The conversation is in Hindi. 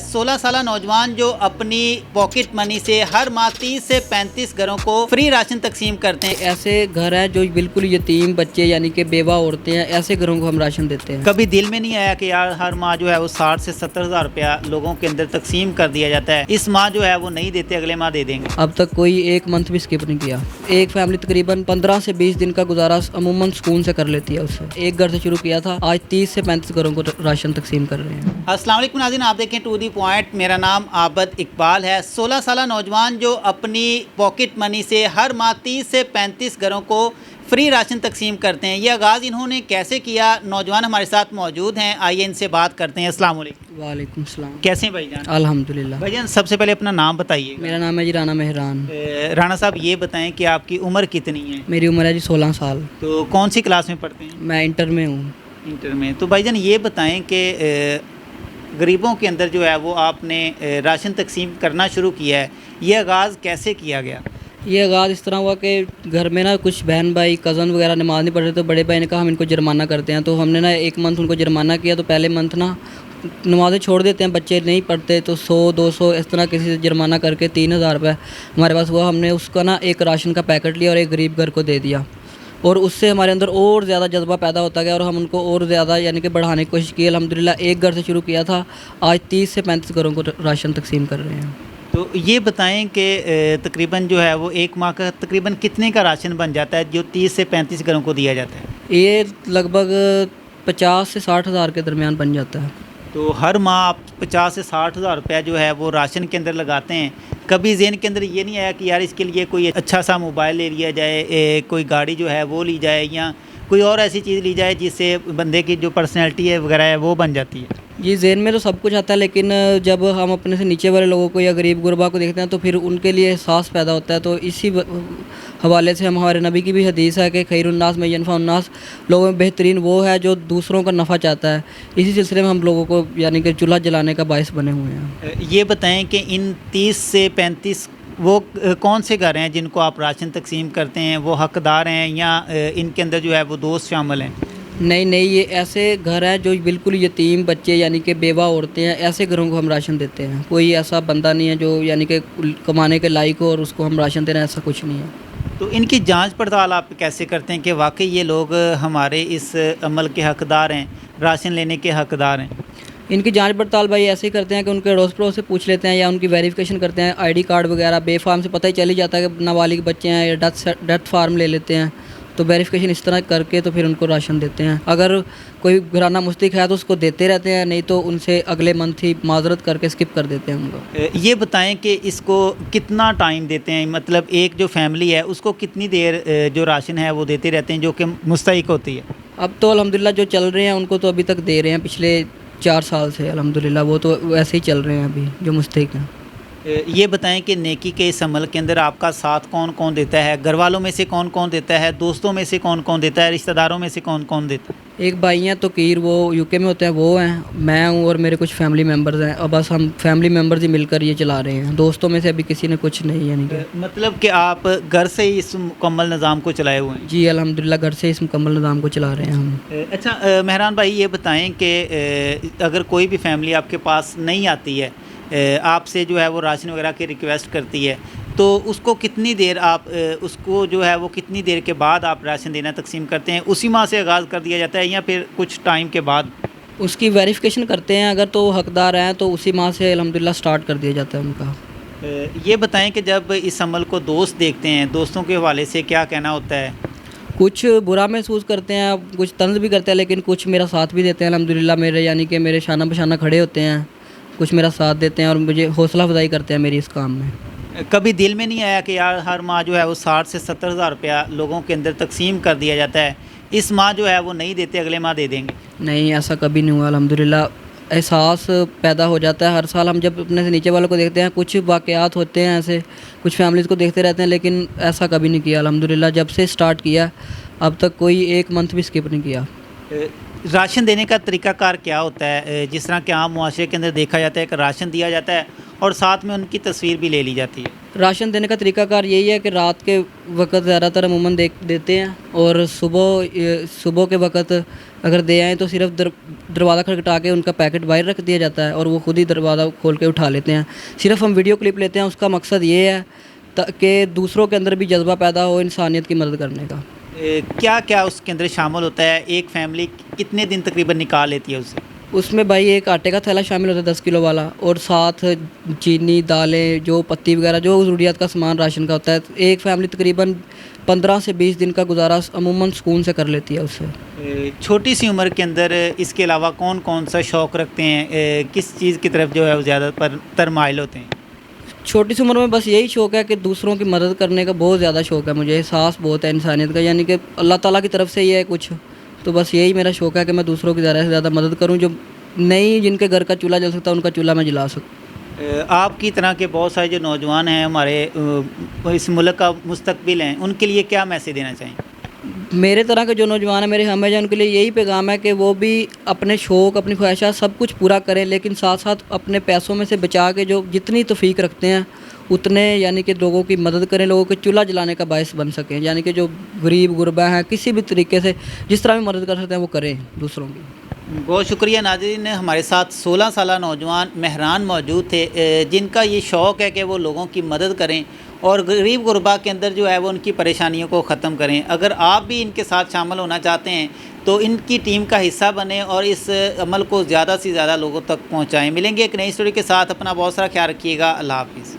16 साल नौजवान जो अपनी पॉकेट मनी से हर माह 30 से 35 घरों को फ्री राशन तकसीम करते हैं। ऐसे घर हैं जो बिल्कुल यतीम बच्चे यानी कि बेवा औरतें हैं, ऐसे घरों को हम राशन देते हैं। कभी दिल में नहीं आया कि यार हर माह जो है वो 60 से 70 हज़ार रुपया लोगों के अंदर तकसीम कर दिया जाता है, इस माह जो है वो नहीं देते, अगले माह दे देंगे। अब तक कोई एक मंथ भी स्किप नहीं किया। एक फैमिली तकरीबन 15 से 20 दिन का गुजारा अमूमन सुकून से कर लेती है। उससे एक घर से शुरू किया था, आज 30 से 35 घरों को राशन तकसीम कर रहे हैं। अस्सलाम वालेकुम नाज़रीन, आप देखें टू दी पॉइंट। मेरा नाम आबद इकबाल है। 16 साल नौजवान जो अपनी पॉकेट मनी से हर माह 30 से 35 घरों को फ्री राशन तकसीम करते हैं। ये आगाज़ इन्होंने कैसे किया, नौजवान हमारे साथ मौजूद हैं, आइए इनसे बात करते हैं। अस्सलाम वालेकुम। वालेकुम सलाम। कैसे हैं भाईजान? अल्हम्दुलिल्लाह। भाईजान सबसे पहले अपना नाम बताइए। मेरा नाम है जी राना मेहरान। राणा साहब ये बताएं कि आपकी उम्र कितनी है? मेरी उम्र है जी 16 साल। तो कौन सी क्लास में पढ़ते हैं? मैं इंटर में हूँ। इंटर में। तो भाईजान ये बताएं कि गरीबों के अंदर जो है वो आपने राशन तकसीम करना शुरू किया है, ये आगाज़ कैसे किया गया? ये आगाज़ इस तरह हुआ कि घर में ना कुछ बहन भाई कज़न वगैरह नमाज़ नहीं पढ़ रहे, तो बड़े भाई ने कहा हम इनको जुर्माना करते हैं। तो हमने ना एक मंथ उनको जुर्माना किया। तो पहले मंथ ना नमाज़ें छोड़ देते हैं, बच्चे नहीं पढ़ते, तो 100-200 इस तरह किसी से जुर्माना करके 3000 रुपये हमारे पास हुआ। हमने उसका ना एक राशन का पैकेट लिया और एक गरीब घर को दे दिया, और उससे हमारे अंदर और ज़्यादा जज्बा पैदा होता गया और हम उनको और ज़्यादा यानी कि बढ़ाने की कोशिश की। अल्हम्दुलिल्लाह एक घर से शुरू किया था, आज 30 से 35 घरों को राशन तकसीम कर रहे हैं। तो ये बताएं कि तकरीबन जो है वो एक माह का तकरीबन कितने का राशन बन जाता है जो 30 से 35 घरों को दिया जाता है? ये लगभग 50 से 60 हज़ार के दरमियान बन जाता है। तो हर माह आप 50 से 60 हज़ार रुपया जो है वो राशन के अंदर लगाते हैं। कभी ज़हन के अंदर ये नहीं आया कि यार इसके लिए कोई अच्छा सा मोबाइल ले लिया जाए, कोई गाड़ी जो है वो ली जाए, या कोई और ऐसी चीज़ ली जाए जिससे बंदे की जो पर्सनैलिटी है वगैरह है वो बन जाती है? जी ज़हन में तो सब कुछ आता है, लेकिन जब हम अपने से नीचे वाले लोगों को या गरीब गुरबा को देखते हैं तो फिर उनके लिए एहसास पैदा होता है। तो इसी हवाले से हमारे नबी की भी हदीस है कि खैरुन्नास में यनफ़उन्नास, लोगों में बेहतरीन वो है जो दूसरों का नफ़ा चाहता है। इसी सिलसिले में हम लोगों को यानी कि चूल्हा जलाने का बायस बने हुए हैं। ये बताएं कि इन 30 से 35 वो कौन से घर हैं जिनको आप राशन तकसीम करते हैं, वो हकदार हैं या इनके अंदर जो है वो दोस्त शामिल हैं? नहीं, ये ऐसे घर हैं जो बिल्कुल यतीम बच्चे यानी कि बेवा औरतें हैं, ऐसे घरों को हम राशन देते हैं। कोई ऐसा बंदा नहीं है जो यानी कि कमाने के लायक हो और उसको हम राशन दे रहे हैं, ऐसा कुछ नहीं है। तो इनकी जांच पड़ताल आप कैसे करते हैं कि वाकई ये लोग हमारे इस अमल के हकदार हैं, राशन लेने के हकदार हैं? इनकी जांच पड़ताल भाई ऐसे ही करते हैं कि उनके अड़ोस पड़ोस से पूछ लेते हैं या उनकी वेरिफिकेशन करते हैं। आईडी कार्ड वगैरह बेफार्म से पता ही चल ही जाता है कि नाबालिग बच्चे हैं, या डेथ फार्म ले लेते हैं। तो वेरिफिकेशन इस तरह करके तो फिर उनको राशन देते हैं। अगर कोई घराना मुस्तहिक है तो उसको देते रहते हैं, नहीं तो उनसे अगले मंथ ही माजरत करके स्किप कर देते हैं उनको। ये बताएं कि इसको कितना टाइम देते हैं, मतलब एक जो फैमिली है उसको कितनी देर जो राशन है वो देते रहते हैं जो कि मुस्तहिक होती है? अब तो अल्हम्दुलिल्लाह जो चल रहे हैं उनको तो अभी तक दे रहे हैं, पिछले 4 साल से अल्हम्दुलिल्लाह वो तो वैसे ही चल रहे हैं अभी जो मुस्तहिक हैं। ये बताएं कि नेकी के इस अमल के अंदर आपका साथ कौन कौन देता है? घर वालों में से कौन कौन देता है, दोस्तों में से कौन कौन देता है, रिश्तेदारों में से कौन कौन देता है? एक भाई हैं तोकीर, वो यूके में होते हैं, वो हैं, मैं हूँ और मेरे कुछ फैमिली मेम्बर्स हैं। और बस हम फैमिली मेम्बर्स ही मिलकर ये चला रहे हैं। दोस्तों में से अभी किसी ने कुछ नहीं यानी कि। मतलब कि आप घर से ही इस मुकम्मल निज़ाम को चलाए हुए हैं? जी अल्हम्दुलिल्लाह घर से इस मुकम्मल निज़ाम को चला रहे हैं हम। अच्छा मेहरान भाई ये बताएं कि अगर कोई भी फैमिली आपके पास नहीं आती है, आपसे जो है वो राशन वगैरह की रिक्वेस्ट करती है, तो उसको कितनी देर आप उसको जो है वो कितनी देर के बाद आप राशन देना तकसीम करते हैं? उसी माह से आगाज़ कर दिया जाता है या फिर कुछ टाइम के बाद? उसकी वेरिफिकेशन करते हैं, अगर तो हकदार हैं तो उसी माह से अल्हम्दुलिल्लाह स्टार्ट कर दिया जाता है उनका। ये बताएं कि जब इस अमल को दोस्त देखते हैं, दोस्तों के हवाले से क्या कहना होता है? कुछ बुरा महसूस करते हैं, कुछ तंज भी करते हैं, लेकिन कुछ मेरा साथ भी देते हैं अल्हम्दुलिल्लाह। मेरे यानी कि मेरे शाना बशाना खड़े होते हैं, कुछ मेरा साथ देते हैं और मुझे हौसला अफजाई करते हैं मेरी इस काम में। कभी दिल में नहीं आया कि यार हर माह जो है वो 60 से 70 हज़ार रुपया लोगों के अंदर तकसीम कर दिया जाता है, इस माह जो है वो नहीं देते, अगले माह दे देंगे? नहीं, ऐसा कभी नहीं हुआ अल्हम्दुलिल्लाह। एहसास पैदा हो जाता है हर साल। हम जब अपने से नीचे वालों को देखते हैं, कुछ वाक़यात होते हैं ऐसे, कुछ फैमिलीज़ को देखते रहते हैं, लेकिन ऐसा कभी नहीं किया अल्हम्दुलिल्लाह। जब से स्टार्ट किया अब तक कोई एक मंथ भी स्किप नहीं किया। राशन देने का तरीक़ाकार क्या होता है? जिस तरह कि आम मुआशरे के अंदर देखा जाता है कि राशन दिया जाता है और साथ में उनकी तस्वीर भी ले ली जाती है। राशन देने का तरीक़ाकार यही है कि रात के वक़्त ज़्यादातर अमूमन देते हैं, और सुबह के वक़्त अगर दे आएँ तो सिर्फ़ दरवाज़ा खटखटा के उनका पैकेट बाहर रख दिया जाता है और वो खुद ही दरवाज़ा खोल के उठा लेते हैं। सिर्फ़ हम वीडियो क्लिप लेते हैं, उसका मकसद ये है ताकि दूसरों के अंदर भी जज्बा पैदा हो इंसानियत की मदद करने का। क्या क्या उसके अंदर शामिल होता है? एक फैमिली कितने दिन तकरीबन निकाल लेती है उससे? उसमें भाई एक आटे का थैला शामिल होता है 10 किलो वाला, और साथ चीनी, दालें, जो पत्ती वगैरह जो ज़रूरियात का सामान राशन का होता है। एक फैमिली तकरीबन 15 से 20 दिन का गुजारा अमूमन सुकून से कर लेती है उससे। छोटी सी उम्र के अंदर इसके अलावा कौन कौन सा शौक़ रखते हैं? किस चीज़ की तरफ जो है वो ज़्यादातर माइल होते हैं? छोटी सी उम्र में बस यही शौक़ है कि दूसरों की मदद करने का बहुत ज़्यादा शौक़ है मुझे, एहसास बहुत है इंसानियत का, यानी कि अल्लाह ताला की तरफ से ही है कुछ। तो बस यही मेरा शौक़ है कि मैं दूसरों की ज़्यादा से ज़्यादा मदद करूं, जो नहीं जिनके घर का चूल्हा जल सकता उनका चूल्हा मैं जला सकूँ। आपकी तरह के बहुत सारे जो नौजवान हैं हमारे इस मुल्क का मुस्तकबिल हैं, उनके लिए क्या मैसेज देना चाहेंगे? मेरे तरह के जो नौजवान हैं, मेरे हमें जो उनके लिए यही पैगाम है कि वो भी अपने शौक़, अपनी ख्वाहिशात सब कुछ पूरा करें, लेकिन साथ साथ अपने पैसों में से बचा के जो जितनी तौफ़ीक रखते हैं उतने यानी कि लोगों की मदद करें, लोगों के चूल्हा जलाने का बायस बन सकें। यानी कि जो गरीब गुरबा हैं, किसी भी तरीके से जिस तरह भी मदद कर सकते हैं वो करें दूसरों की। बहुत शुक्रिया नाज़रीन, हमारे साथ 16 साला नौजवान मेहरान मौजूद थे, जिनका ये शौक़ है कि वो लोगों की मदद करें और गरीब गुरबा के अंदर जो है वो उनकी परेशानियों को ख़त्म करें। अगर आप भी इनके साथ शामिल होना चाहते हैं तो इनकी टीम का हिस्सा बने और इस अमल को ज़्यादा से ज़्यादा लोगों तक पहुँचाएँ। मिलेंगे एक नई स्टोरी के साथ, अपना बहुत सारा ख्याल रखिएगा। अल्लाह हाफ़िज़।